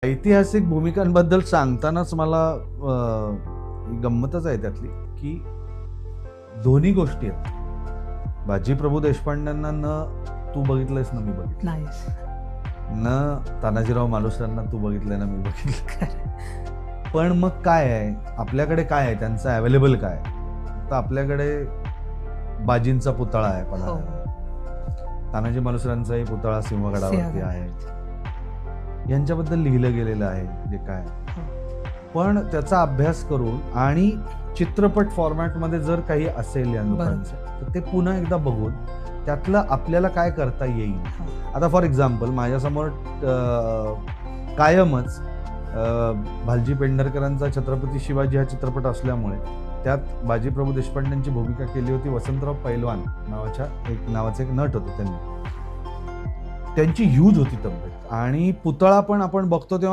ऐतिहासिक भूमिकांबद्दल सांगतानाच मला गंमतच आहे त्यातली, की दोन्ही गोष्टी आहेत. बाजी प्रभू देशपांड्यांना न तू बघितलंयस ना मी बघितलं, नाहीच. न तानाजीराव मालुसरेंना तू बघितलंय ना मी बघितलं. पण मग काय आहे, आपल्याकडे काय आहे, त्यांचं अवेलेबल काय आहे? तर आपल्याकडे बाजींचा पुतळा आहे, पण हो. तानाजी मालुसरेंचाही पुतळा सिंहगडावरती सिंहगड. आहे. यांच्याबद्दल लिहिलं गेलेलं आहे जे काय, पण त्याचा अभ्यास करून आणि चित्रपट फॉर्मॅटमध्ये जर काही असेल या लोकांचं, तर ते पुन्हा एकदा बघून त्यातलं आपल्याला काय करता येईल. आता फॉर एक्झाम्पल माझ्यासमोर कायमच भालजी पेंढारकरांचा छत्रपती शिवाजी हा चित्रपट असल्यामुळे त्यात बाजीप्रभू देशपांडेंची भूमिका केली होती वसंतराव पैलवान नावाचे एक नट होते. त्यांची ह्यूज होती तब्येत आणि पुतळा पण आपण बघतो तेव्हा